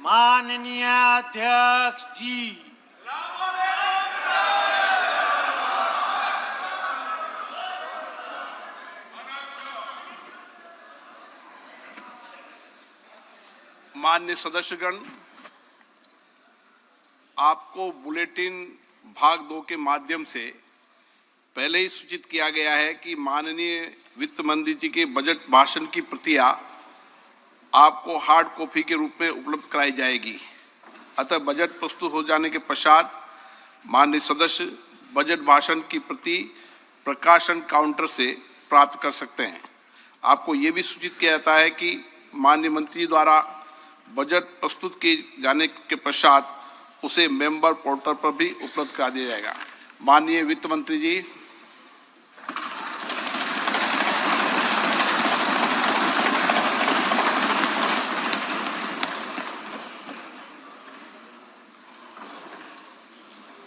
माननीय अध्यक्ष जी, माननीय सदस्यगण, आपको बुलेटिन भाग 2 के माध्यम से पहले ही सूचित किया गया है कि माननीय वित्त मंत्री जी के बजट भाषण की प्रतियां आपको हार्ड कॉपी के रूप में उपलब्ध कराई जाएगी। अतः बजट प्रस्तुत हो जाने के पश्चात माननीय सदस्य बजट भाषण की प्रति प्रकाशन काउंटर से प्राप्त कर सकते हैं। आपको ये भी सूचित किया जाता है कि माननीय मंत्री द्वारा बजट प्रस्तुत किए जाने के पश्चात उसे मेंबर पोर्टल पर भी उपलब्ध करा दिया जाएगा। माननीय वित्त मंत्री जी।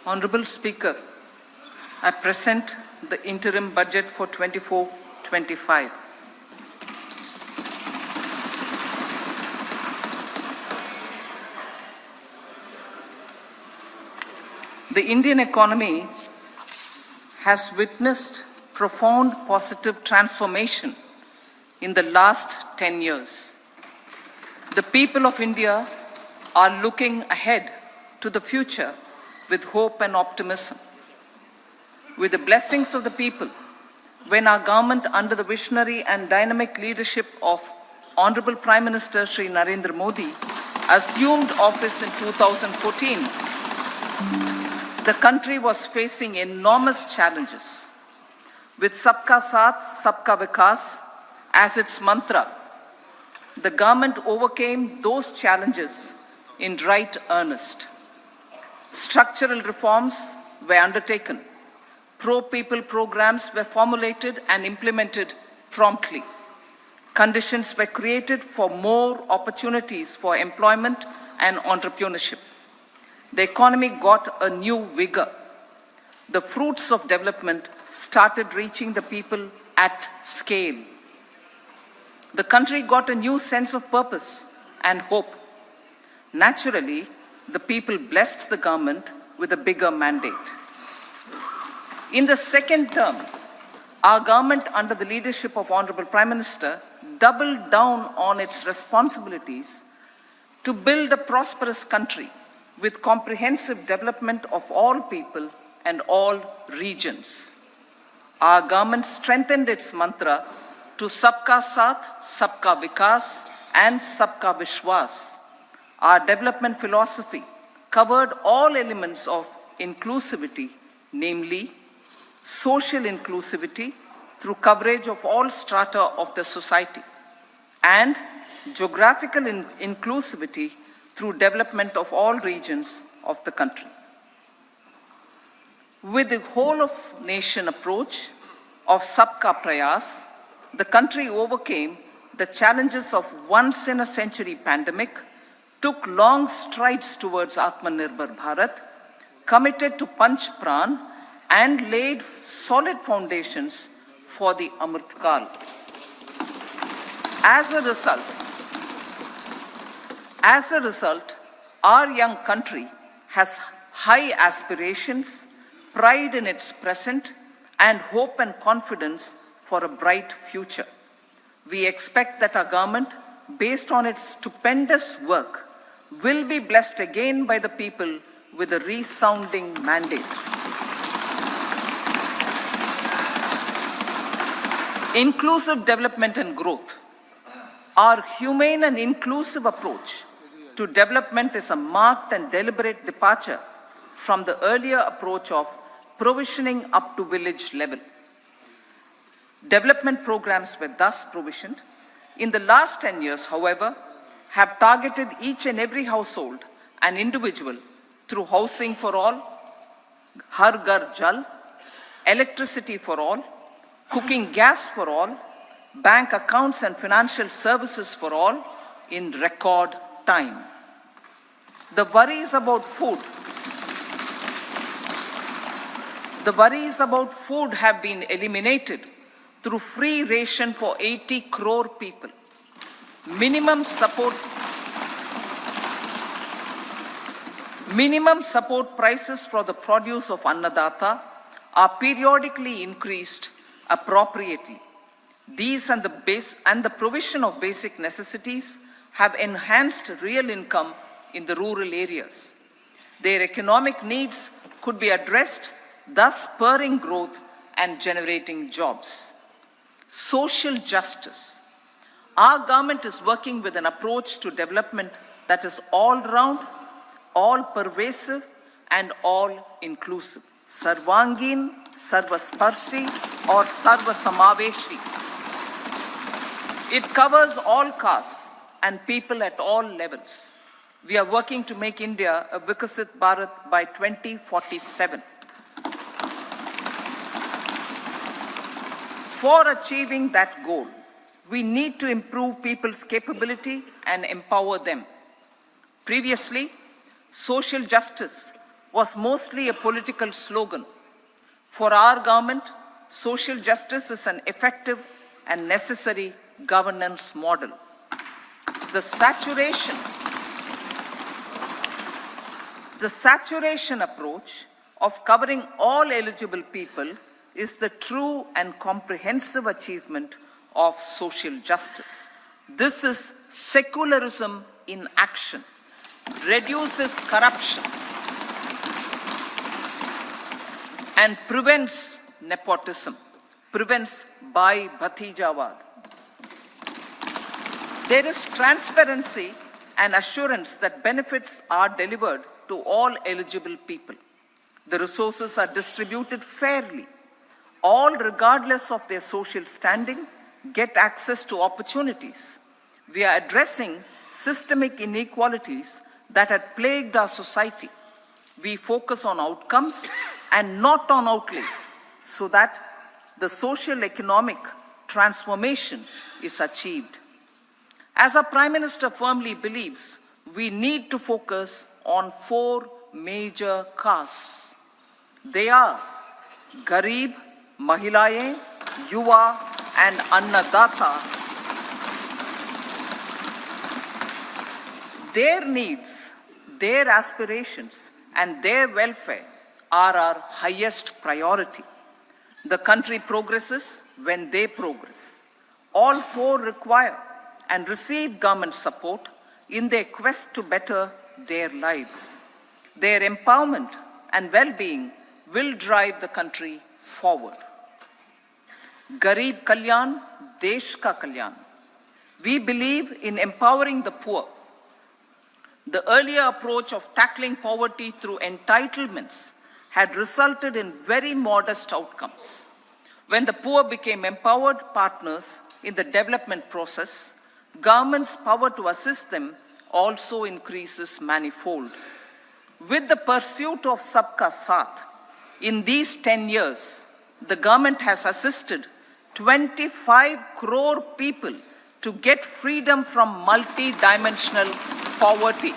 Honorable Speaker, I present the interim budget for 24-25. The Indian economy has witnessed profound positive transformation in the last 10 years. The people of India are looking ahead to the future with hope and optimism. With the blessings of the people, when our government under the visionary and dynamic leadership of Honorable Prime Minister Shri Narendra Modi assumed office in 2014, the country was facing enormous challenges. With Sabka Saath, Sabka Vikas as its mantra, the government overcame those challenges in right earnest. Structural reforms were undertaken. Pro-people programs were formulated and implemented promptly. Conditions were created for more opportunities for employment and entrepreneurship. The economy got a new vigor. The fruits of development started reaching the people at scale. The country got a new sense of purpose and hope. Naturally, the people blessed the government with a bigger mandate. In the second term, our government under the leadership of Honorable Prime Minister doubled down on its responsibilities to build a prosperous country with comprehensive development of all people and all regions. Our government strengthened its mantra to Sabka Saath, Sabka Vikas and Sabka Vishwas. Our development philosophy covered all elements of inclusivity, namely social inclusivity through coverage of all strata of the society and geographical inclusivity through development of all regions of the country. With the whole of nation approach of Sabka Prayas, the country overcame the challenges of once in a century pandemic, took long strides towards Atmanirbhar Bharat, committed to Panch Pran and laid solid foundations for the Amrit Kal. As a result, our young country has high aspirations, pride in its present, and hope and confidence for a bright future. We expect that our government, based on its stupendous work, will be blessed again by the people with a resounding mandate. Inclusive development and growth. Our humane and inclusive approach to development is a marked and deliberate departure from the earlier approach of provisioning up to village level. Development programs were thus provisioned. In the last 10 years, however, have targeted each and every household and individual through housing for all, Har Ghar Jal, electricity for all, cooking gas for all, bank accounts and financial services for all in record time. The worries about food have been eliminated through free ration for 80 crore people. Minimum support Minimum support prices for the produce of Annadata are periodically increased appropriately. These and the provision of basic necessities have enhanced real income in the rural areas. Their economic needs could be addressed, thus spurring growth and generating jobs. Social justice. Our government is working with an approach to development that is all-round, all-pervasive, and all-inclusive. Sarvangin, Sarvasparshi, or Sarvasamaveshi. It covers all castes and people at all levels. We are working to make India a Vikasit Bharat by 2047. For achieving that goal, we need to improve people's capability and empower them. Previously, social justice was mostly a political slogan. For our government, social justice is an effective and necessary governance model. The saturation approach of covering all eligible people is the true and comprehensive achievement of social justice. This is secularism in action, reduces corruption, and prevents nepotism, prevents Bhai Bhatijawad. There is transparency and assurance that benefits are delivered to all eligible people. The resources are distributed fairly. All, regardless of their social standing, get access to opportunities. We are addressing systemic inequalities that had plagued our society. We focus on outcomes and not on outlays so that the social economic transformation is achieved. As our Prime Minister firmly believes, we need to focus on 4 major castes. They are Garib, Mahilayein, Yuva, and Annadata. Their needs, their aspirations, and their welfare are our highest priority. The country progresses when they progress. All 4 require and receive government support in their quest to better their lives. Their empowerment and well-being will drive the country forward. Garib Kalyan, Desh Ka Kalyan. We believe in empowering the poor. The earlier approach of tackling poverty through entitlements had resulted in very modest outcomes. When the poor became empowered partners in the development process, government's power to assist them also increases manifold. With the pursuit of Sabka Saath, in these 10 years, the government has assisted 25 crore people to get freedom from multi-dimensional poverty.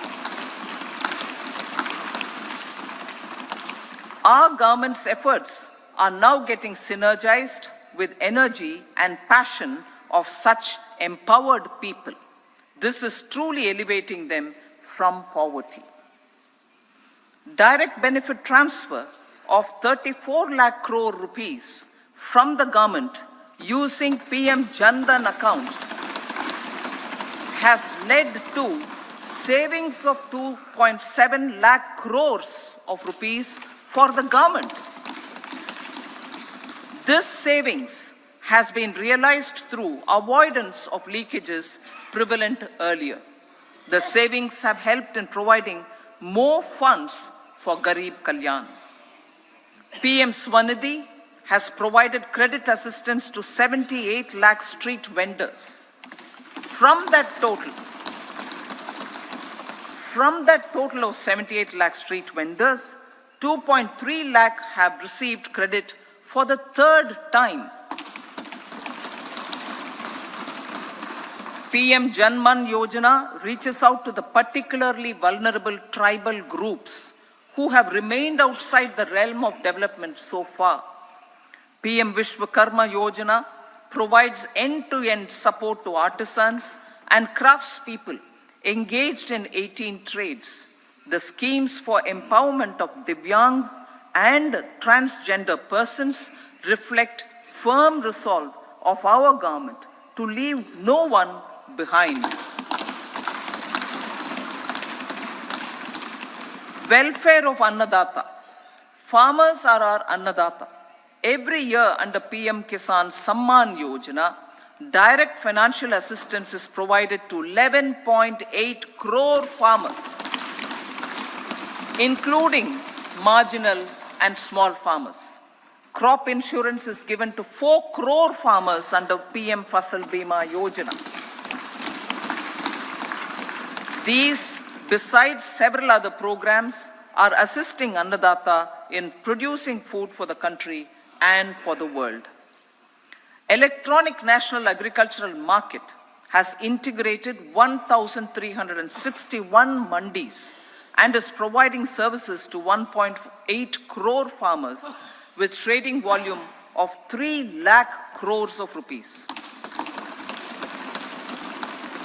Our government's efforts are now getting synergized with energy and passion of such empowered people. This is truly elevating them from poverty. Direct benefit transfer of 34 lakh crore rupees from the government using PM Jan Dhan accounts has led to savings of 2.7 lakh crores of rupees for the government. This savings has been realized through avoidance of leakages prevalent earlier. The savings have helped in providing more funds for Garib Kalyan. PM Swanidhi has provided credit assistance to 78 lakh street vendors. From that total of 78 lakh street vendors, 2.3 lakh have received credit for the 3rd time. PM Janman Yojana reaches out to the particularly vulnerable tribal groups who have remained outside the realm of development so far. PM Vishwakarma Yojana provides end-to-end support to artisans and craftspeople engaged in 18 trades. The schemes for empowerment of Divyangs and transgender persons reflect firm resolve of our government to leave no one behind. Welfare of Annadata. Farmers are our Annadata. Every year under PM Kisan Samman Yojana, direct financial assistance is provided to 11.8 crore farmers, including marginal and small farmers. Crop insurance is given to 4 crore farmers under PM Fasal Bima Yojana. These, besides several other programs, are assisting Annadata in producing food for the country and for the world. Electronic National Agricultural Market has integrated 1,361 mandis and is providing services to 1.8 crore farmers with trading volume of 3 lakh crores of rupees.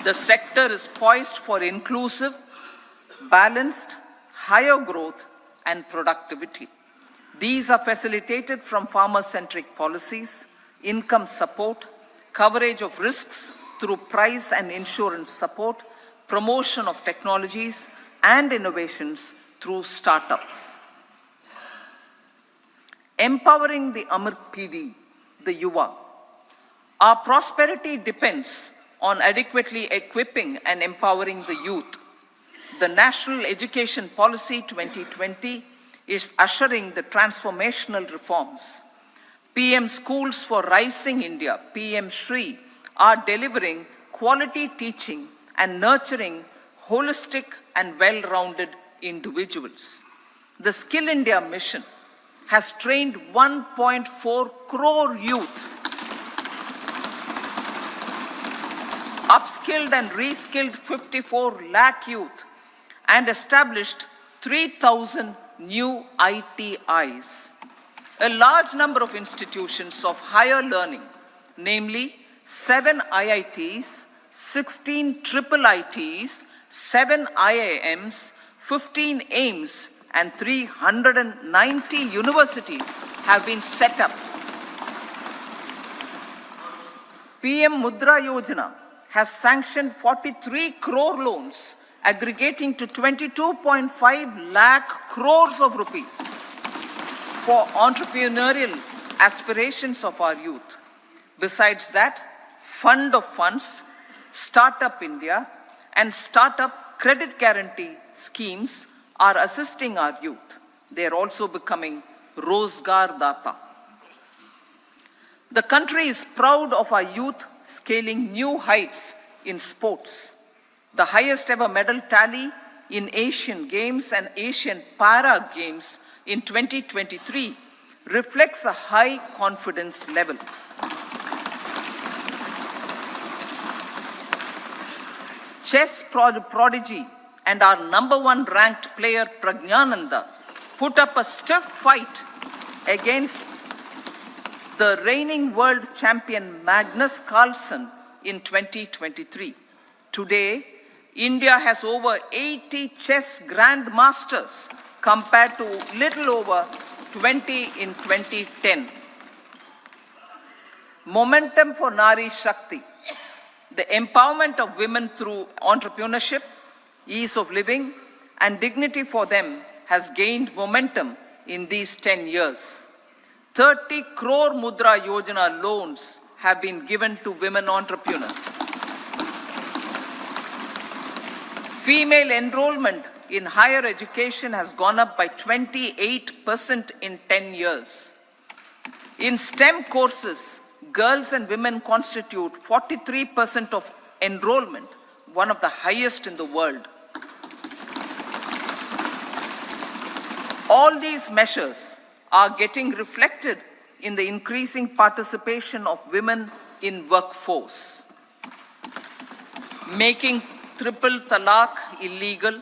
The sector is poised for inclusive, balanced, higher growth and productivity. These are facilitated from farmer-centric policies, income support, coverage of risks through price and insurance support, promotion of technologies and innovations through startups. Empowering the Amrit PD, the Yuva. Our prosperity depends on adequately equipping and empowering the youth. The National Education Policy 2020 is ushering the transformational reforms. PM Schools for Rising India, PM Shri, are delivering quality teaching and nurturing holistic and well-rounded individuals. The Skill India mission has trained 1.4 crore youth, upskilled and reskilled 54 lakh youth, and established 3,000 new ITIs. A large number of institutions of higher learning, namely 7 IITs, 16 triple ITs, 7 IIMs, 15 AIMS, and 390 universities have been set up. PM Mudra Yojana has sanctioned 43 crore loans aggregating to 22.5 lakh crores of rupees for entrepreneurial aspirations of our youth. Besides that, Fund of Funds, Startup India, and Startup Credit Guarantee schemes are assisting our youth. They are also becoming Rozgar Data. The country is proud of our youth scaling new heights in sports. The highest ever medal tally in Asian Games and Asian Para Games in 2023 reflects a high confidence level. Chess prodigy and our #1 ranked player Pragnananda put up a stiff fight against the reigning world champion Magnus Carlsen in 2023. Today, India has over 80 chess grandmasters compared to little over 20 in 2010. Momentum for Nari Shakti. The empowerment of women through entrepreneurship, ease of living, and dignity for them has gained momentum in these 10 years. 30 crore Mudra Yojana loans have been given to women entrepreneurs. Female enrollment in higher education has gone up by 28% in 10 years. In STEM courses, girls and women constitute 43% of enrollment, one of the highest in the world. All these measures are getting reflected in the increasing participation of women in workforce. Making triple talaq illegal,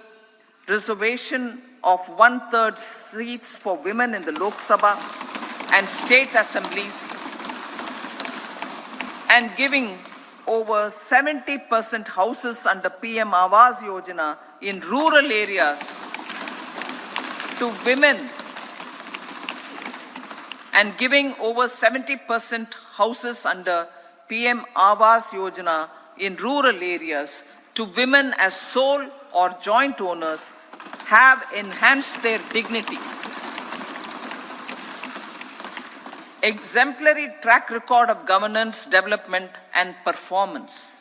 reservation of 1/3 seats for women in the Lok Sabha and state assemblies, and giving over 70% houses under PM Awas Yojana in rural areas to women and giving over 70% houses under PM Awas Yojana in rural areas to women as sole or joint owners have enhanced their dignity. Exemplary track record of governance, development, and performance.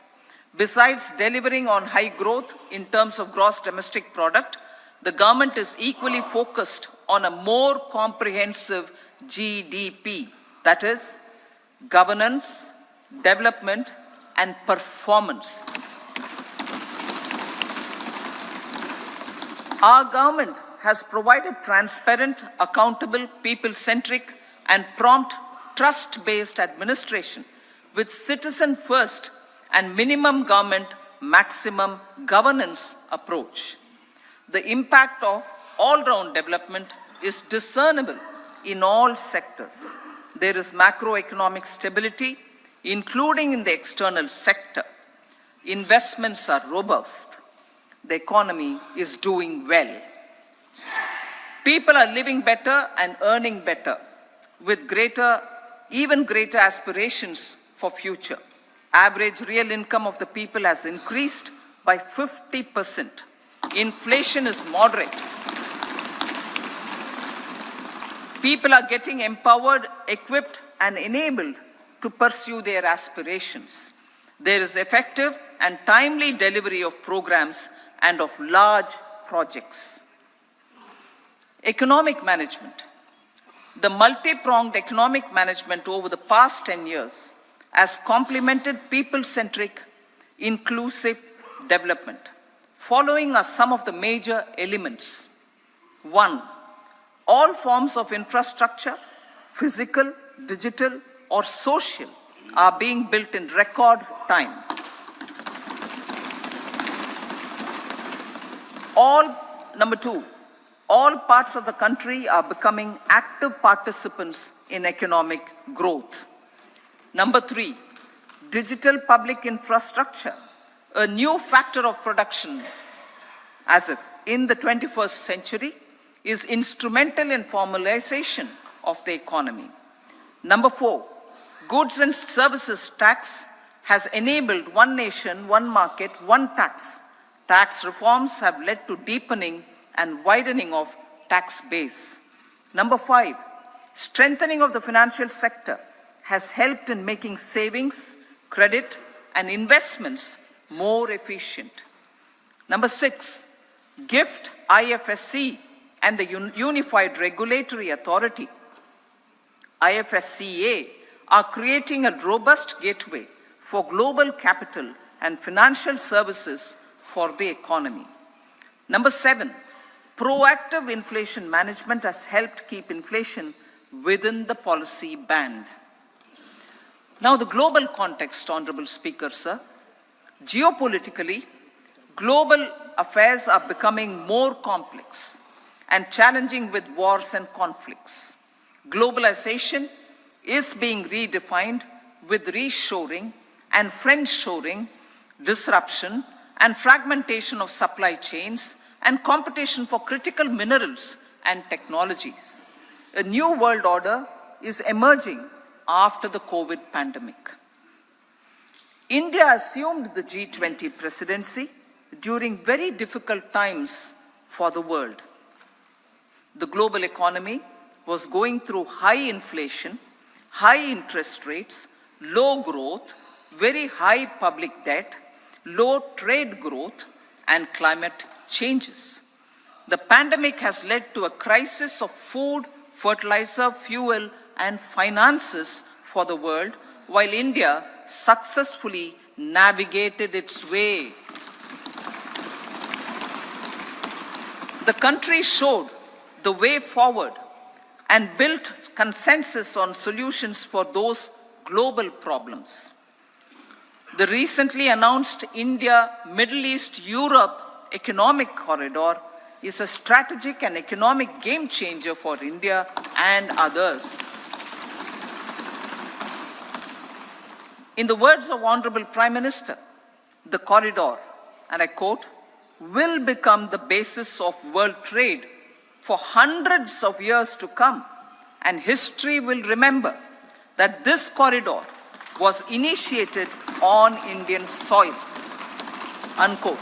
Besides delivering on high growth in terms of gross domestic product, the government is equally focused on a more comprehensive GDP, that is, governance, development, and performance. Our government has provided transparent, accountable, people-centric, and prompt, trust-based administration with citizen-first and minimum government, maximum governance approach. The impact of all-round development is discernible in all sectors. There is macroeconomic stability, including in the external sector. Investments are robust. The economy is doing well. People are living better and earning better, with even greater aspirations for future. Average real income of the people has increased by 50%. Inflation is moderate. People are getting empowered, equipped, and enabled to pursue their aspirations. There is effective and timely delivery of programs and of large projects. Economic management. The multi-pronged economic management over the past 10 years has complemented people-centric, inclusive development. Following are some of the major elements. 1. All forms of infrastructure, physical, digital, or social, are being built in record time. Number 2, all parts of the country are becoming active participants in economic growth. Number 3, digital public infrastructure, a new factor of production as if in the 21st century, is instrumental in formalization of the economy. Number 4, goods and services tax has enabled one nation, one market, one tax. Tax reforms have led to deepening and widening of tax base. Number 5, strengthening of the financial sector has helped in making savings, credit, and investments more efficient. Number 6, GIFT, IFSC, and the Unified Regulatory Authority, IFSCA, are creating a robust gateway for global capital and financial services for the economy. Number 7, proactive inflation management has helped keep inflation within the policy band. Now the global context, Honorable Speaker, sir. Geopolitically, global affairs are becoming more complex and challenging with wars and conflicts. Globalization is being redefined with reshoring and friendshoring, disruption and fragmentation of supply chains and competition for critical minerals and technologies. A new world order is emerging after the COVID pandemic. India assumed the G20 presidency during very difficult times for the world. The global economy was going through high inflation, high interest rates, low growth, very high public debt, low trade growth, and climate changes. The pandemic has led to a crisis of food, fertilizer, fuel, and finances for the world, while India successfully navigated its way. The country showed the way forward and built consensus on solutions for those global problems. The recently announced India-Middle East-Europe economic corridor is a strategic and economic game changer for India and others. In the words of Honorable Prime Minister, the corridor, and I quote, will become the basis of world trade for hundreds of years to come, and history will remember that this corridor was initiated on Indian soil. Unquote.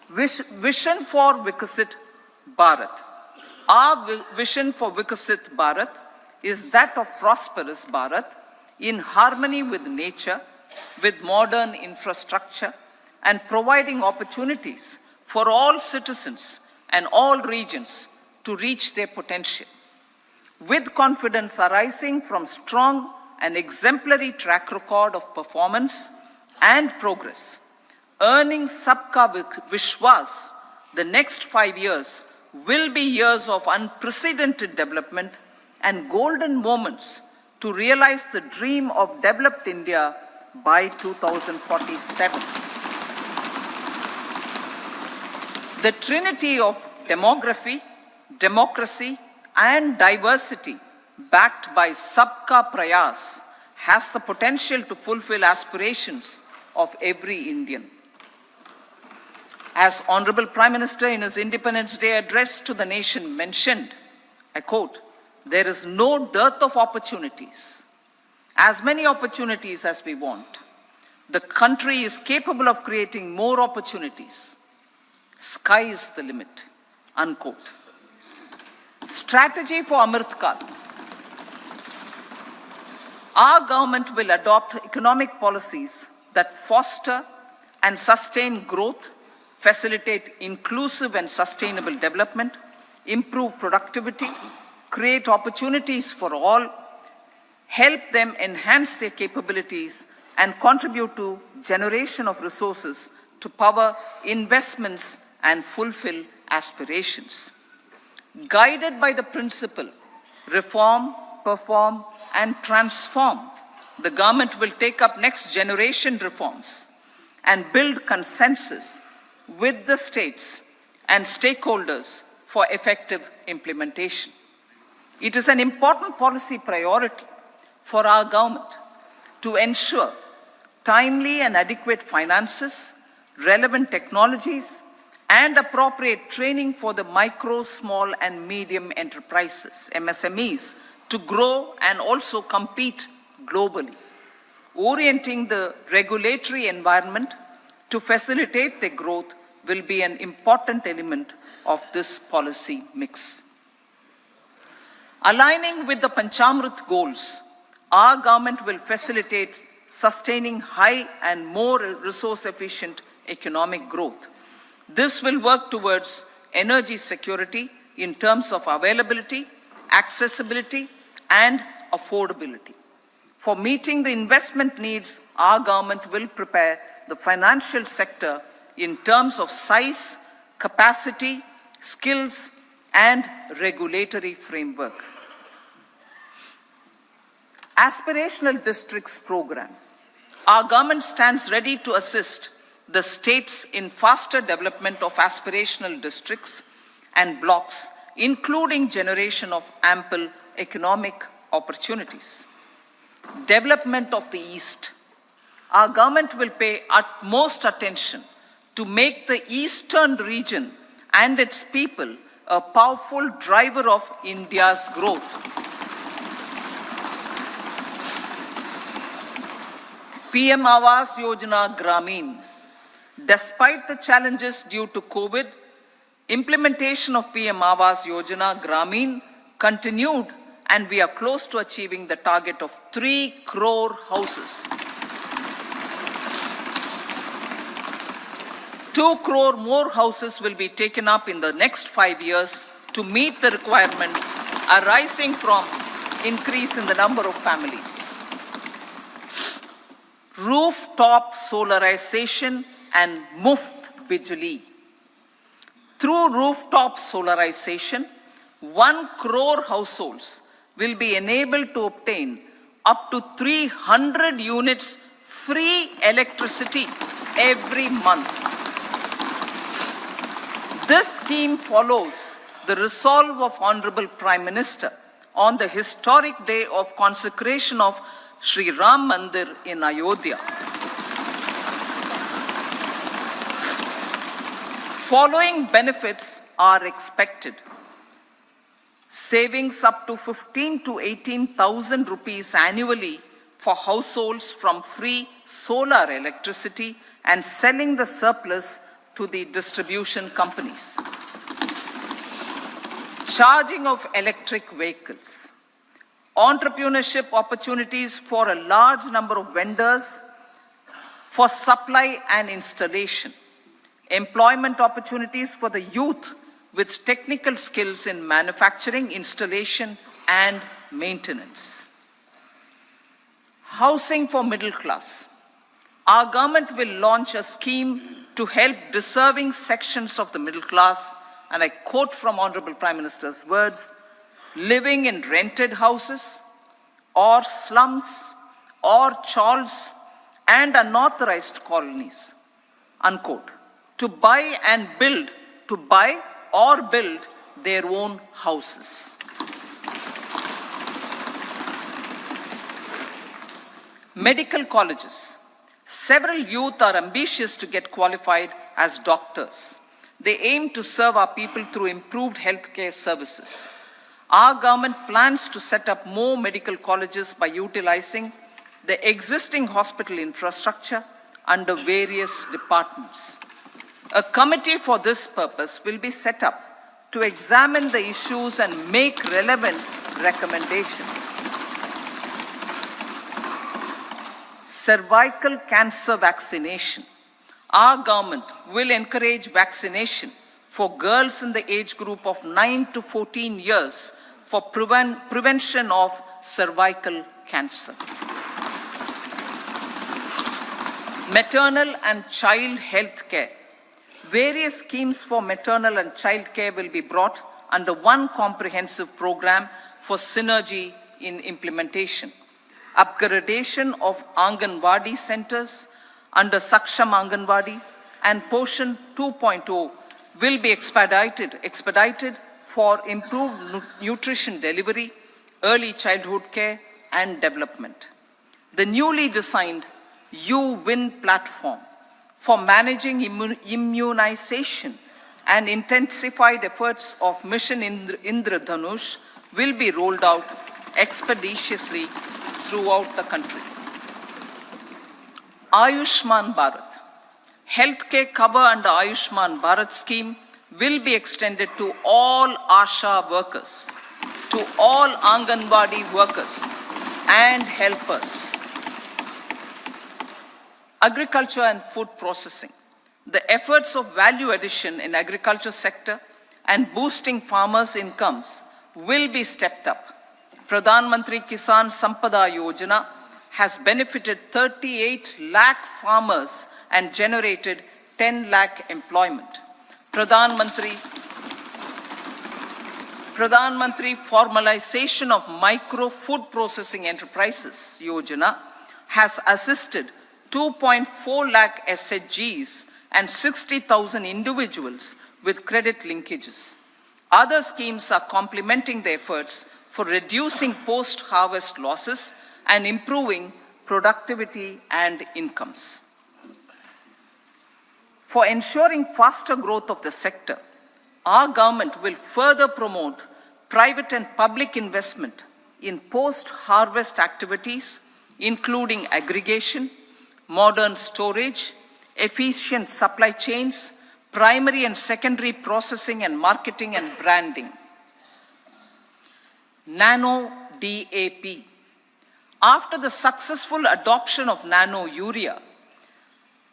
Vision for Vikasit Bharat. Our vision for Vikasit Bharat is that of prosperous Bharat in harmony with nature, with modern infrastructure, and providing opportunities for all citizens and all regions to reach their potential. With confidence arising from strong and exemplary track record of performance and progress, earning Sabka Vishwas, the next 5 years will be years of unprecedented development and golden moments to realize the dream of developed India by 2047. The trinity of demography, democracy, and diversity backed by Sabka Prayas has the potential to fulfill aspirations of every Indian. As Honorable Prime Minister in his Independence Day address to the nation mentioned, I quote, "There is no dearth of opportunities, as many opportunities as we want. The country is capable of creating more opportunities. Sky is the limit." Unquote. Strategy for Amrit Kal. Our government will adopt economic policies that foster and sustain growth, facilitate inclusive and sustainable development, improve productivity, create opportunities for all, help them enhance their capabilities, and contribute to generation of resources to power investments and fulfill aspirations. Guided by the principle, reform, perform, and transform, the government will take up next generation reforms and build consensus with the states and stakeholders for effective implementation. It is an important policy priority for our government to ensure timely and adequate finances, relevant technologies, and appropriate training for the micro, small, and medium enterprises, MSMEs, to grow and also compete globally. Orienting the regulatory environment to facilitate their growth will be an important element of this policy mix. Aligning with the Panchamrit goals, our government will facilitate sustaining high and more resource-efficient economic growth. This will work towards energy security in terms of availability, accessibility, and affordability. For meeting the investment needs, our government will prepare the financial sector in terms of size, capacity, skills, and regulatory framework. Aspirational Districts Program. Our government stands ready to assist the states in faster development of aspirational districts and blocks, including generation of ample economic opportunities. Development of the East. Our government will pay utmost attention to make the eastern region and its people a powerful driver of India's growth. PM Awas Yojana Gramin. Despite the challenges due to COVID, implementation of PM Awas Yojana Gramin continued, and we are close to achieving the target of 3 crore houses. 2 crore more houses will be taken up in the next 5 years to meet the requirement arising from increase in the number of families. Rooftop solarization and Muft Bijli. Through rooftop solarization, 1 crore households will be enabled to obtain up to 300 units free electricity every month. This scheme follows the resolve of Honorable Prime Minister on the historic day of consecration of Sri Ram Mandir in Ayodhya. Following benefits are expected. Savings up to 15 to 18,000 rupees annually for households from free solar electricity and selling the surplus to the distribution companies. Charging of electric vehicles. Entrepreneurship opportunities for a large number of vendors for supply and installation. Employment opportunities for the youth with technical skills in manufacturing, installation, and maintenance. Housing for middle class. Our government will launch a scheme to help deserving sections of the middle class, and I quote from Honorable Prime Minister's words, living in rented houses or slums or chawls and unauthorized colonies, unquote, to buy or build their own houses. Medical colleges. Several youth are ambitious to get qualified as doctors. They aim to serve our people through improved healthcare services. Our government plans to set up more medical colleges by utilizing the existing hospital infrastructure under various departments. A committee for this purpose will be set up to examine the issues and make relevant recommendations. Cervical cancer vaccination. Our government will encourage vaccination for girls in the age group of 9 to 14 years for prevention of cervical cancer. Maternal and child health care. Various schemes for maternal and child care will be brought under one comprehensive program for synergy in implementation. Upgradation of Anganwadi centers under Saksham Anganwadi and Poshan 2.0 will be expedited for improved nutrition delivery, early childhood care, and development. The newly designed U-Win platform for managing immunization and intensified efforts of Mission Indradhanush will be rolled out expeditiously throughout the country. Ayushman Bharat. Healthcare cover under Ayushman Bharat scheme will be extended to all ASHA workers, to all Anganwadi workers and helpers. Agriculture and food processing. The efforts of value addition in agriculture sector and boosting farmers' incomes will be stepped up. Pradhan Mantri Kisan Sampada Yojana has benefited 38 lakh farmers and generated 10 lakh employment. Pradhan Mantri Formalization of Micro Food Processing Enterprises Yojana has assisted 2.4 lakh SHGs and 60,000 individuals with credit linkages. Other schemes are complementing the efforts for reducing post-harvest losses and improving productivity and incomes. For ensuring faster growth of the sector, our government will further promote private and public investment in post-harvest activities, including aggregation, modern storage, efficient supply chains, primary and secondary processing and marketing and branding. Nano DAP. After the successful adoption of nano urea,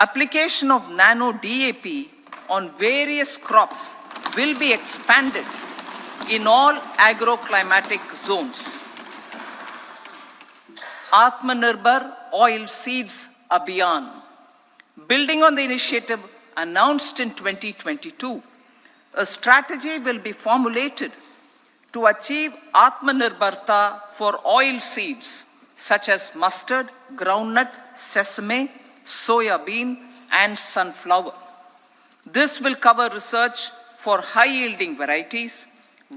application of nano DAP on various crops will be expanded in all agroclimatic zones. Atmanirbhar Oil Seeds Abhiyan. Building on the initiative announced in 2022, a strategy will be formulated to achieve Atmanirbharta for oil seeds such as mustard, groundnut, sesame, soya bean, and sunflower. This will cover research for high-yielding varieties,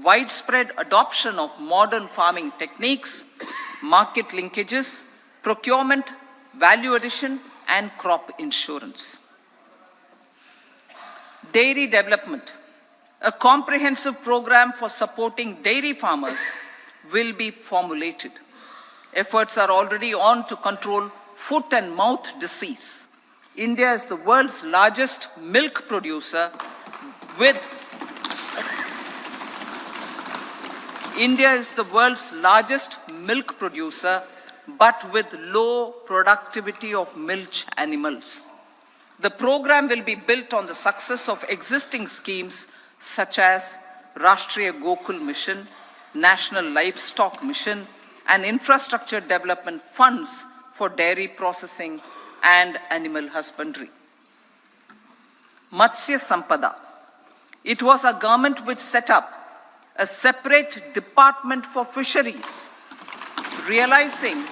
widespread adoption of modern farming techniques, market linkages, procurement, value addition, and crop insurance. Dairy development. A comprehensive program for supporting dairy farmers will be formulated. Efforts are already on to control foot and mouth disease. India is the world's largest milk producer with India is the world's largest milk producer, but with low productivity of milch animals. The program will be built on the success of existing schemes such as Rashtriya Gokul Mission, National Livestock Mission, and infrastructure development funds for dairy processing and animal husbandry. Matsya Sampada. It was our government which set up a separate department for fisheries, realizing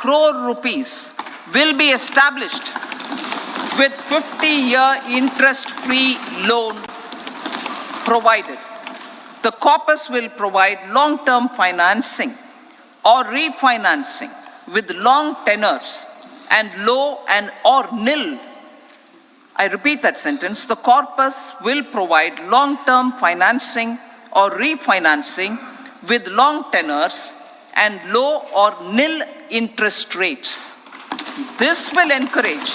crore rupees will be established with 50-year interest-free loan provided. The corpus will provide long-term financing or refinancing with long tenors and low and or nil. I repeat that sentence. The corpus will provide long-term financing or refinancing with long tenors and low or nil interest rates. This will encourage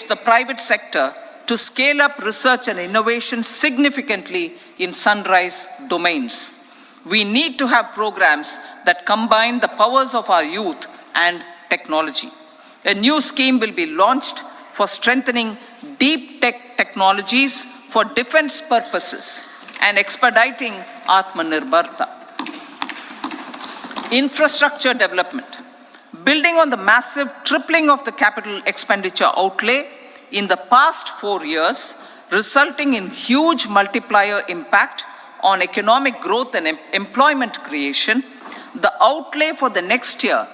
the private sector to scale up research and innovation significantly in sunrise domains. We need to have programs that combine the powers of our youth and technology. A new scheme will be launched for strengthening deep tech technologies for defense purposes and expediting Atmanirbharta. Infrastructure development. Building on the massive tripling of the capital expenditure outlay in the past 4 years, resulting in huge multiplier impact on economic growth and employment creation, the outlay for the next year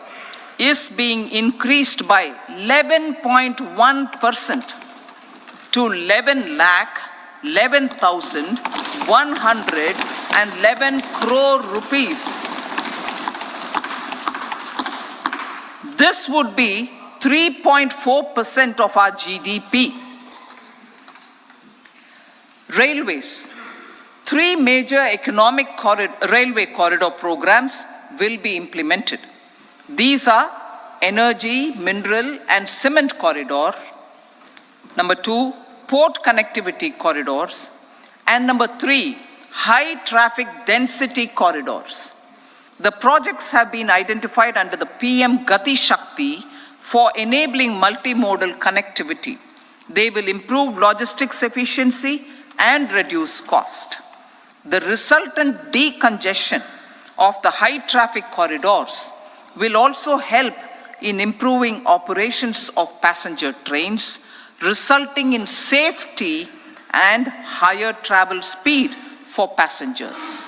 is being increased by 11.1% to 11,111 crore rupees. This would be 3.4% of our GDP. Railways. 3 major economic railway corridor programs will be implemented. These are energy, mineral and cement corridor. Number 2, port connectivity corridors. And number 3, high traffic density corridors. The projects have been identified under the PM Gati Shakti for enabling multimodal connectivity. They will improve logistics efficiency and reduce cost. The resultant decongestion of the high traffic corridors will also help in improving operations of passenger trains, resulting in safety and higher travel speed for passengers.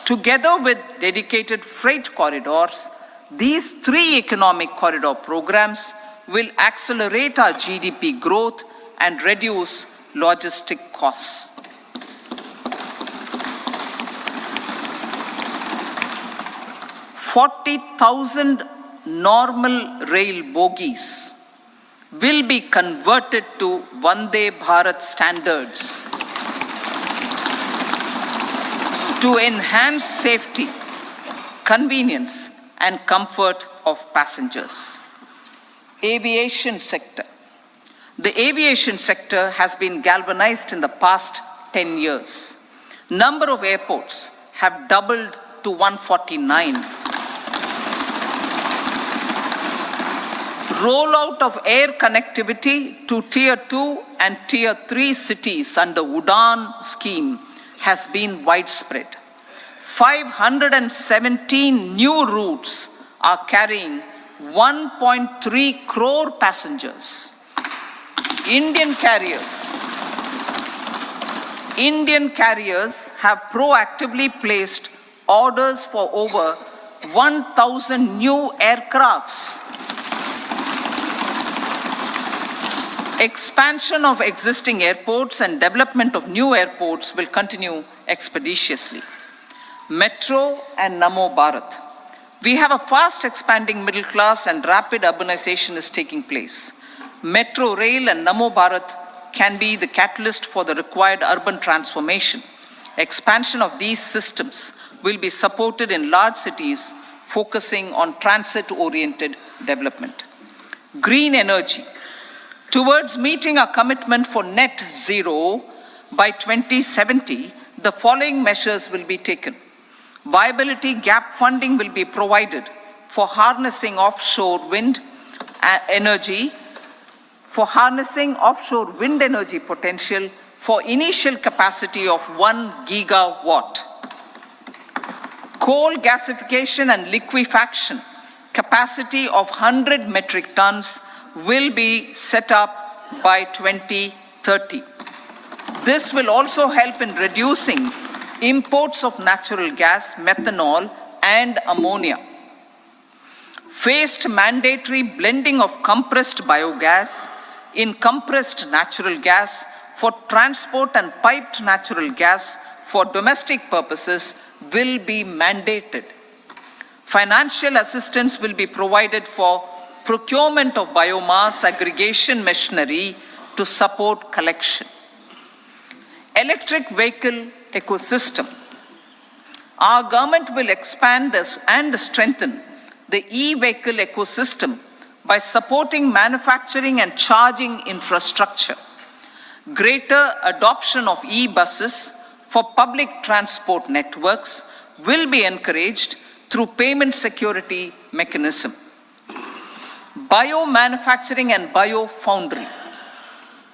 Together with dedicated freight corridors, these 3 economic corridor programs will accelerate our GDP growth and reduce logistic costs. 40,000 normal rail bogies will be converted to Vande Bharat standards to enhance safety, convenience, and comfort of passengers. Aviation sector. The aviation sector has been galvanized in the past 10 years. Number of airports have doubled to 149. Rollout of air connectivity to Tier 2 and Tier 3 cities under Udan scheme has been widespread. 517 new routes are carrying 1.3 crore passengers. Indian carriers have proactively placed orders for over 1,000 new aircrafts. Expansion of existing airports and development of new airports will continue expeditiously. Metro and Namo Bharat. We have a fast expanding middle class and rapid urbanization is taking place. Metro rail and Namo Bharat can be the catalyst for the required urban transformation. Expansion of these systems will be supported in large cities focusing on transit-oriented development. Green energy. Towards meeting our commitment for net zero by 2070, the following measures will be taken. Viability gap funding will be provided for harnessing offshore wind energy, potential for initial capacity of 1 gigawatt. Coal gasification and liquefaction capacity of 100 metric tons will be set up by 2030. This will also help in reducing imports of natural gas, methanol, and ammonia. Phased mandatory blending of compressed biogas in compressed natural gas for transport and piped natural gas for domestic purposes will be mandated. Financial assistance will be provided for procurement of biomass aggregation machinery to support collection. Electric vehicle ecosystem. Our government will expand this and strengthen the e-vehicle ecosystem by supporting manufacturing and charging infrastructure. Greater adoption of e-buses for public transport networks will be encouraged through payment security mechanism. Biomanufacturing and biofoundry.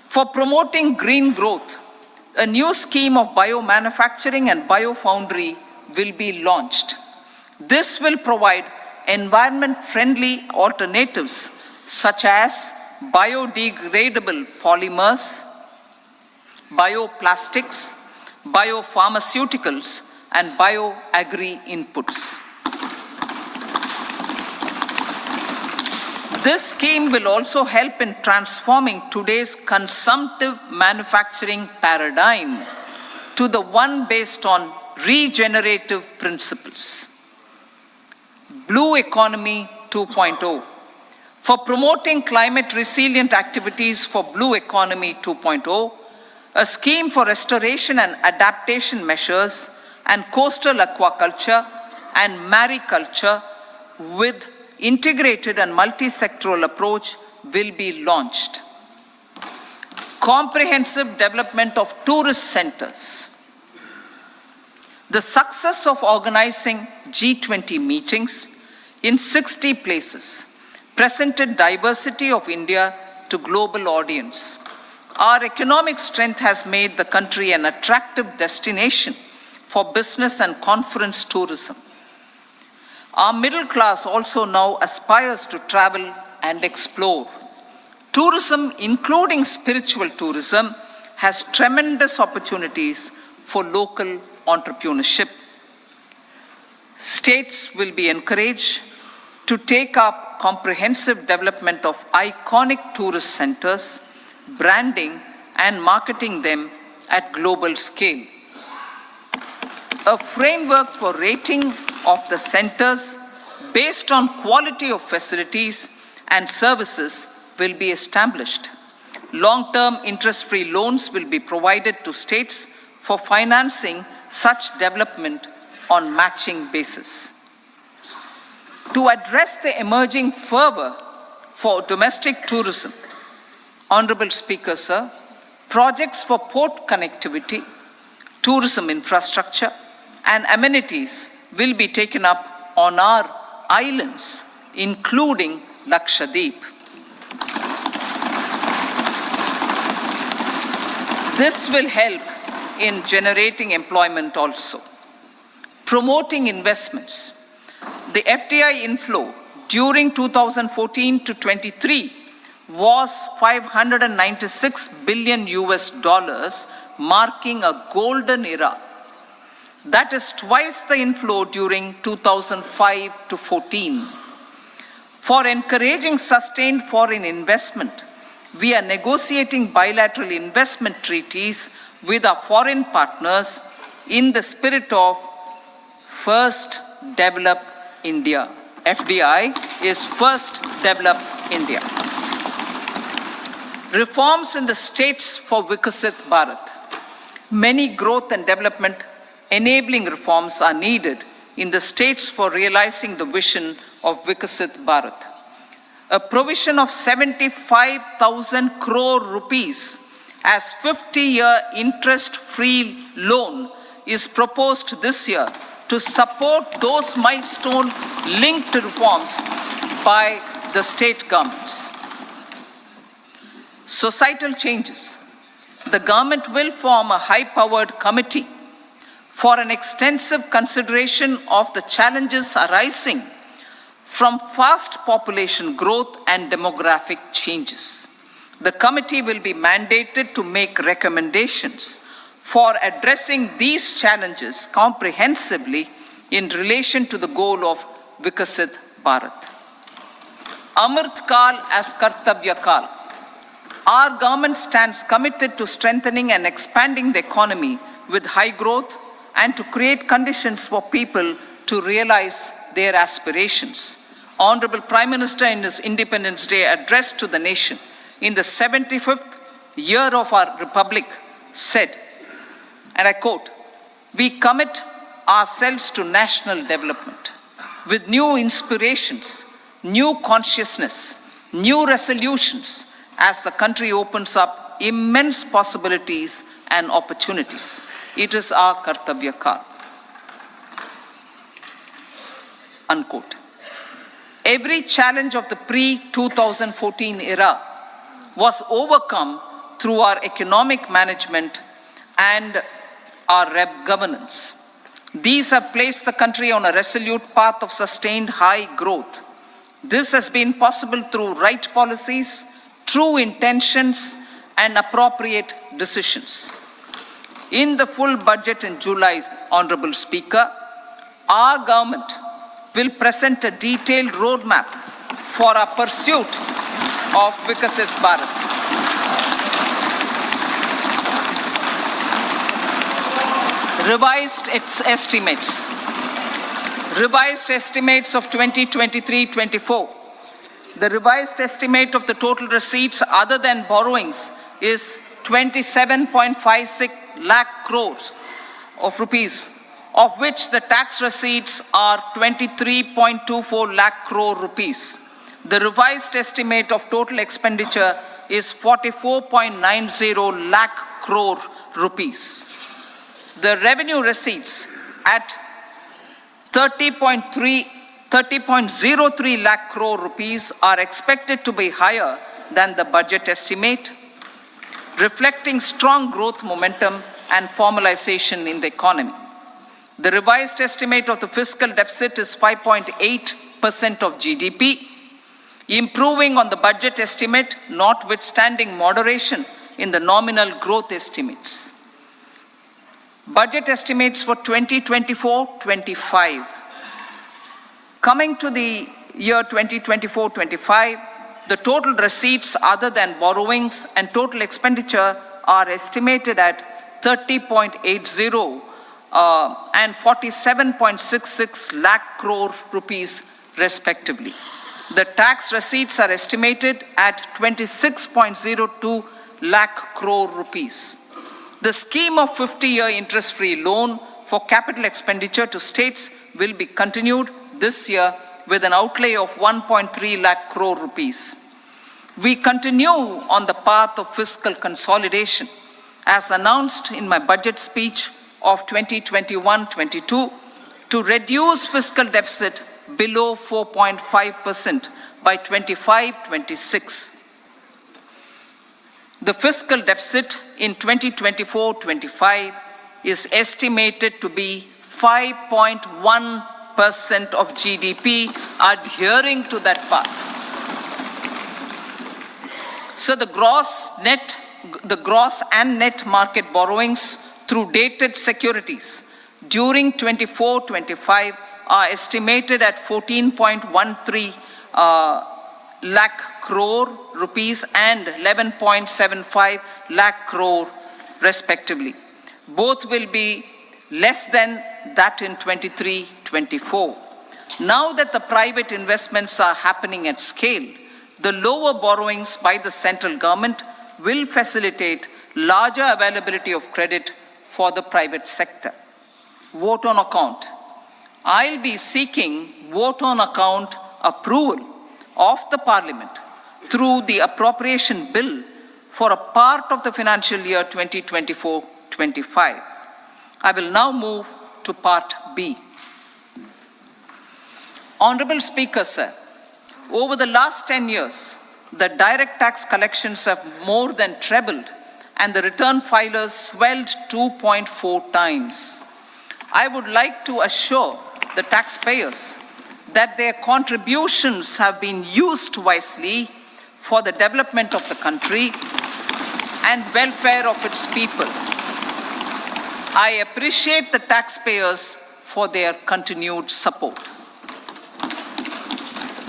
For promoting green growth, a new scheme of biomanufacturing and biofoundry will be launched. This will provide environment-friendly alternatives such as biodegradable polymers, bioplastics, biopharmaceuticals, and bioagri-inputs. This scheme will also help in transforming today's consumptive manufacturing paradigm to the one based on regenerative principles. Blue Economy 2.0. For promoting climate resilient activities for Blue Economy 2.0, a scheme for restoration and adaptation measures and coastal aquaculture and mariculture with integrated and multi-sectoral approach will be launched. Comprehensive development of tourist centers. The success of organizing G20 meetings in 60 places presented diversity of India to global audience. Our economic strength has made the country an attractive destination for business and conference tourism. Our middle class also now aspires to travel and explore. Tourism, including spiritual tourism, has tremendous opportunities for local entrepreneurship. States will be encouraged to take up comprehensive development of iconic tourist centers, branding and marketing them at global scale. A framework for rating of the centers based on quality of facilities and services will be established. Long-term interest-free loans will be provided to states for financing such development on matching basis. To address the emerging fervor for domestic tourism, Honorable Speaker, sir, projects for port connectivity, tourism infrastructure, and amenities will be taken up on our islands, including Lakshadweep. This will help in generating employment also. Promoting investments. The FDI inflow during 2014 to 23 was $596 billion US, marking a golden era. That is twice the inflow during 2005 to 14. For encouraging sustained foreign investment, we are negotiating bilateral investment treaties with our foreign partners in the spirit of First Develop India. FDI is First Develop India. Reforms in the states for Vikasit Bharat. Many growth and development enabling reforms are needed in the states for realizing the vision of Vikasit Bharat. A provision of 75,000 crore rupees as 50-year interest-free loan is proposed this year to support those milestone-linked reforms by the state governments. Societal changes. The government will form a high-powered committee for an extensive consideration of the challenges arising from fast population growth and demographic changes. The committee will be mandated to make recommendations for addressing these challenges comprehensively in relation to the goal of Vikasit Bharat. Amrit Kal as Kartavya Kal. Our government stands committed to strengthening and expanding the economy with high growth and to create conditions for people to realize their aspirations. Honorable Prime Minister in his Independence Day address to the nation in the 75th year of our Republic said, and I quote, "We commit ourselves to national development with new inspirations, new consciousness, new resolutions as the country opens up immense possibilities and opportunities. It is our Kartavya Kal." unquote. Every challenge of the pre-2014 era was overcome through our economic management and our governance. These have placed the country on a resolute path of sustained high growth. This has been possible through right policies, true intentions, and appropriate decisions. In the full budget in July, Honorable Speaker, our government will present a detailed roadmap for our pursuit of Vikasit Bharat. Revised estimates of 2023-24. The revised estimate of the total receipts other than borrowings is 27.56 lakh crores of rupees, of which the tax receipts are 23.24 lakh crore rupees. The revised estimate of total expenditure is 44.90 lakh crore rupees. The revenue receipts at 30.03 lakh crore rupees are expected to be higher than the budget estimate, reflecting strong growth momentum and formalization in the economy. The revised estimate of the fiscal deficit is 5.8% of GDP, improving on the budget estimate, notwithstanding moderation in the nominal growth estimates. Budget estimates for 2024-25. Coming to the year 2024-25, the total receipts other than borrowings and total expenditure are estimated at 30.80 and 47.66 lakh crore rupees respectively. The tax receipts are estimated at 26.02 lakh crore rupees. The scheme of 50-year interest-free loan for capital expenditure to states will be continued this year with an outlay of 1.3 lakh crore rupees. We continue on the path of fiscal consolidation, as announced in my budget speech of 2021-22, to reduce fiscal deficit below 4.5% by 25-26. The fiscal deficit in 2024-25 is estimated to be 5.1% of GDP, adhering to that path. So the gross and net market borrowings through dated securities during 24-25 are estimated at 14.13 lakh crore rupees and 11.75 lakh crore respectively. Both will be less than that in 23-24. Now that the private investments are happening at scale, the lower borrowings by the central government will facilitate larger availability of credit for the private sector. Vote on account. I'll be seeking vote on account approval of the Parliament through the appropriation bill for a part of the financial year 2024-25. I will now move to part B. Honorable Speaker, sir, over the last 10 years, the direct tax collections have more than trebled and the return filers swelled 2.4 times. I would like to assure the taxpayers that their contributions have been used wisely for the development of the country and welfare of its people. I appreciate the taxpayers for their continued support.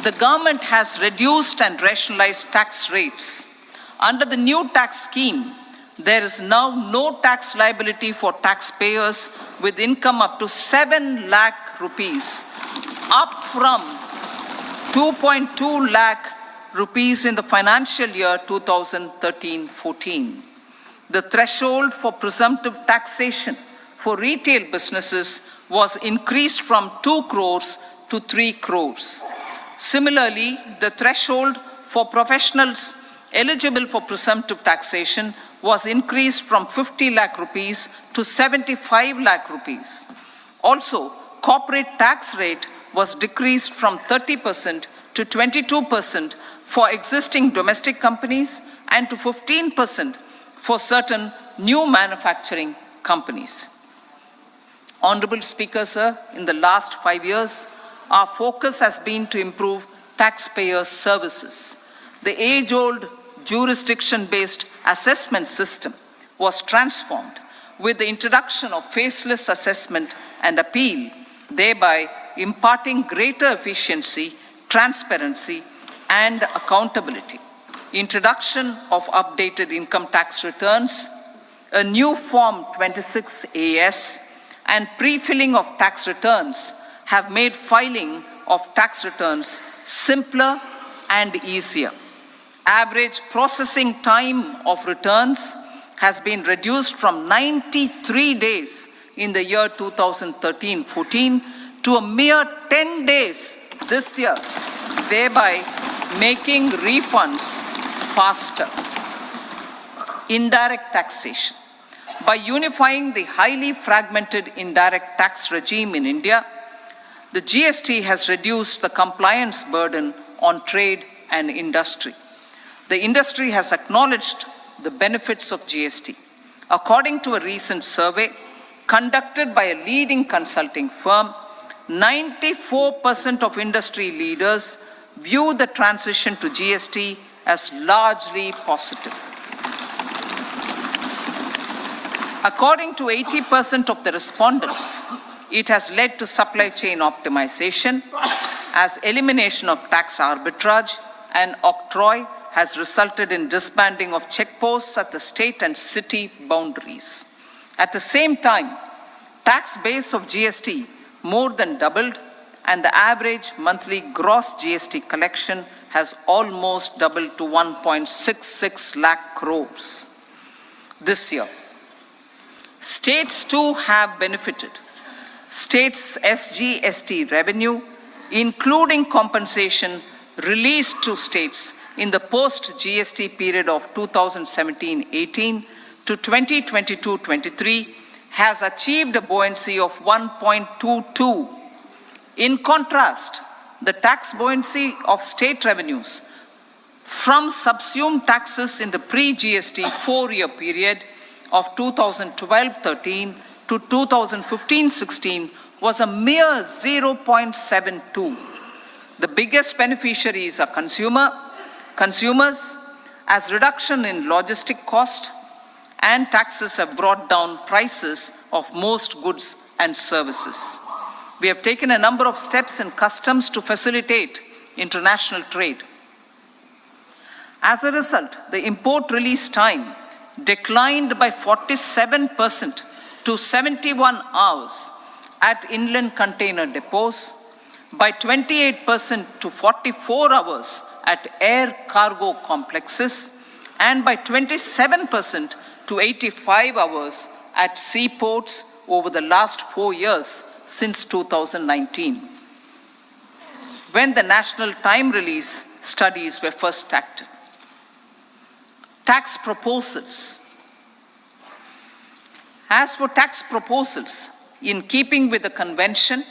The government has reduced and rationalized tax rates. Under the new tax scheme, there is now no tax liability for taxpayers with income up to 7 lakh rupees, up from 2.2 lakh rupees in the financial year 2013-14. The threshold for presumptive taxation for retail businesses was increased from 2 crores to 3 crores. Similarly, the threshold for professionals eligible for presumptive taxation was increased from 50 lakh rupees to 75 lakh rupees. Also, corporate tax rate was decreased from 30% to 22% for existing domestic companies and to 15% for certain new manufacturing companies. Honorable Speaker, sir, in the last 5 years, our focus has been to improve taxpayer services. The age-old jurisdiction-based assessment system was transformed with the introduction of faceless assessment and appeal, thereby imparting greater efficiency, transparency, and accountability. Introduction of updated income tax returns, a new Form 26AS, and pre-filling of tax returns have made filing of tax returns simpler and easier. Average processing time of returns has been reduced from 93 days in the year 2013-14 to a mere 10 days this year, thereby making refunds faster. Indirect taxation. By unifying the highly fragmented indirect tax regime in India, the GST has reduced the compliance burden on trade and industry. The industry has acknowledged the benefits of GST. According to a recent survey conducted by a leading consulting firm, 94% of industry leaders view the transition to GST as largely positive. According to 80% of the respondents, it has led to supply chain optimization, as elimination of tax arbitrage and octroi has resulted in disbanding of checkposts at the state and city boundaries. At the same time, tax base of GST more than doubled, and the average monthly gross GST collection has almost doubled to 1.66 lakh crores this year. States too have benefited. States' SGST revenue, including compensation released to states in the post-GST period of 2017-18 to 2022-23, has achieved a buoyancy of 1.22. In contrast, the tax buoyancy of state revenues from subsumed taxes in the pre-GST 4-year period of 2012-13 to 2015-16 was a mere 0.72. The biggest beneficiaries are consumers, as reduction in logistic cost and taxes have brought down prices of most goods and services. We have taken a number of steps in customs to facilitate international trade. As a result, the import release time declined by 47% to 71 hours at inland container depots, by 28% to 44 hours at air cargo complexes, and by 27% to 85 hours at seaports over the last 4 years since 2019, when the national time release studies were first started. Tax proposals. As for tax proposals, in keeping with the convention,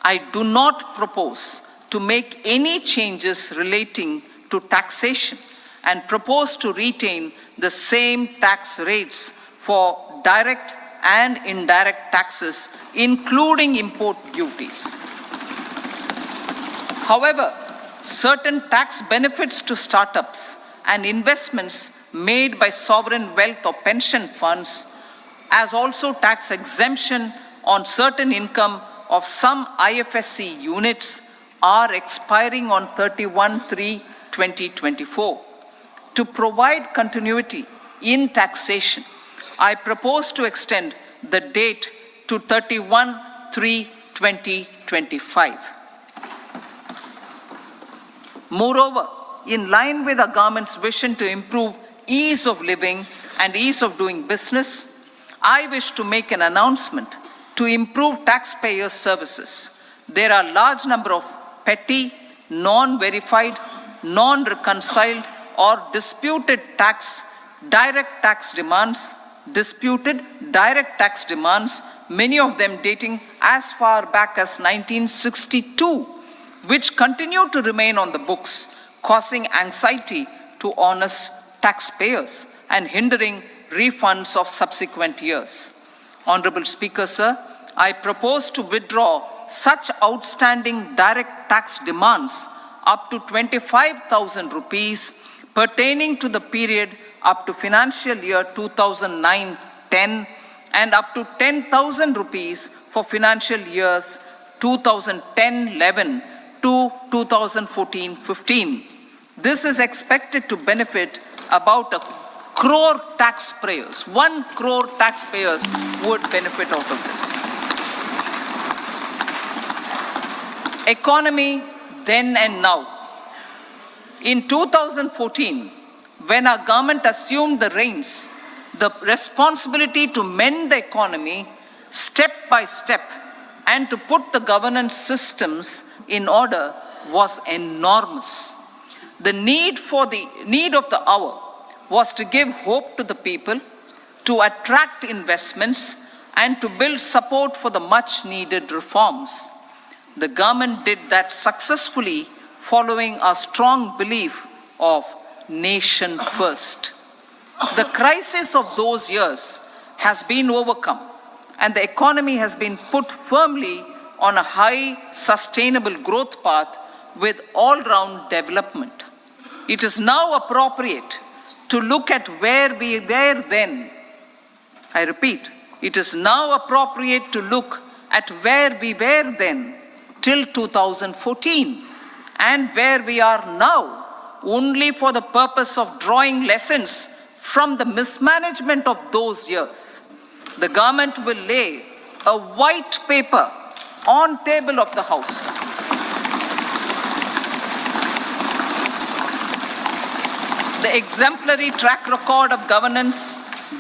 I do not propose to make any changes relating to taxation and propose to retain the same tax rates for direct and indirect taxes, including import duties. However, certain tax benefits to startups and investments made by sovereign wealth or pension funds, as also tax exemption on certain income of some IFSC units, are expiring on 31/3/2024. To provide continuity in taxation, I propose to extend the date to 31/3/2025. Moreover, in line with our government's vision to improve ease of living and ease of doing business, I wish to make an announcement to improve taxpayer services. There are a large number of petty, non-verified, non-reconciled, or disputed direct tax demands disputed direct tax demands, many of them dating as far back as 1962, which continue to remain on the books, causing anxiety to honest taxpayers and hindering refunds of subsequent years. Honorable Speaker, sir, I propose to withdraw such outstanding direct tax demands up to 25,000 rupees pertaining to the period up to financial year 2009-10 and up to 10,000 rupees for financial years 2010-11 to 2014-15. This is expected to benefit about 1 crore taxpayers. 1 crore taxpayers would benefit out of this. Economy then and now. In 2014, when our government assumed the reins, the responsibility to mend the economy step by step and to put the governance systems in order was enormous. The need of the hour was to give hope to the people, to attract investments, and to build support for the much needed reforms. The government did that successfully, following our strong belief of nation first. The crisis of those years has been overcome, and the economy has been put firmly on a high, sustainable growth path with all-round development. It is now appropriate to look at where we were then. I repeat, it is now appropriate to look at where we were then till 2014 and where we are now, only for the purpose of drawing lessons from the mismanagement of those years. The government will lay a white paper on table of the House. The exemplary track record of governance,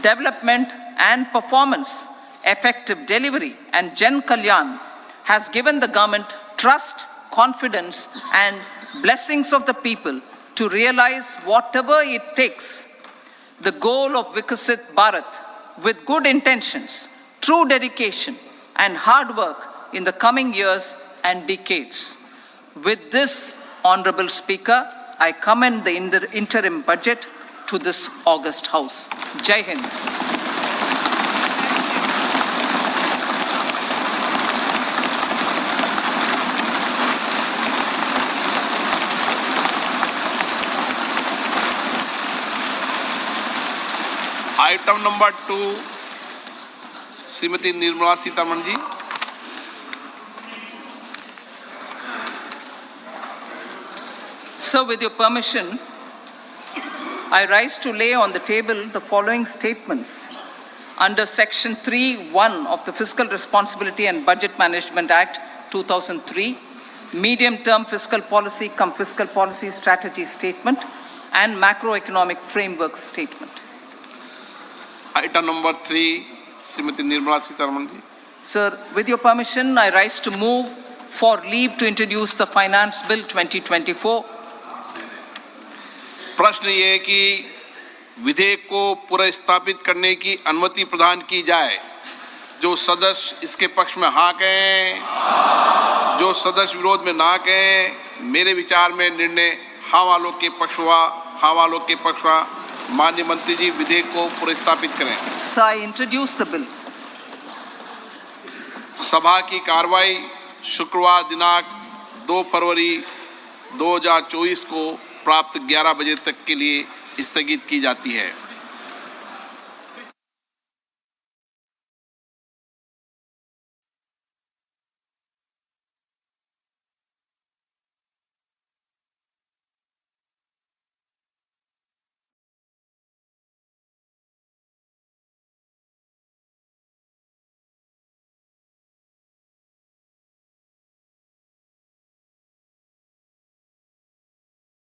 development and performance, effective delivery and Jan Kalyan has given the government trust, confidence and blessings of the people to realize whatever it takes, the goal of Vikasit Bharat with good intentions, true dedication and hard work in the coming years and decades. With this, Honorable Speaker, I commend the interim budget to this august House. Jai Hind. Item number 2 Shrimati Nirmala Sitharaman ji. So, with your permission, I rise to lay on the table the following statements. Under Section 3(1) of the Fiscal Responsibility and Budget Management Act 2003, medium-term fiscal policy cum fiscal policy strategy statement and macroeconomic framework statement. Item number 3, Srimati Nirmala Sitharaman ji. Sir, with your permission, I rise to move for leave to introduce the Finance Bill 2024. प्रश्न ये है कि विधेयक को पुनर्स्थापित करने की अनुमति प्रदान की जाए। जो सदस्य इसके पक्ष में हाँ कहें, जो सदस्य विरोध में ना कहें। मेरे विचार में निर्णय हाँ वालों के पक्ष हुआ, हाँ वालों के पक्ष हुआ। माननीय मंत्री जी विधेयक को पुनर्स्थापित करें। Sir, I introduce the bill. सभा की कार्रवाई शुक्रवार दिनांक 2 फरवरी 2024 को प्राप्त 11 बजे तक के लिए स्थगित की जाती है।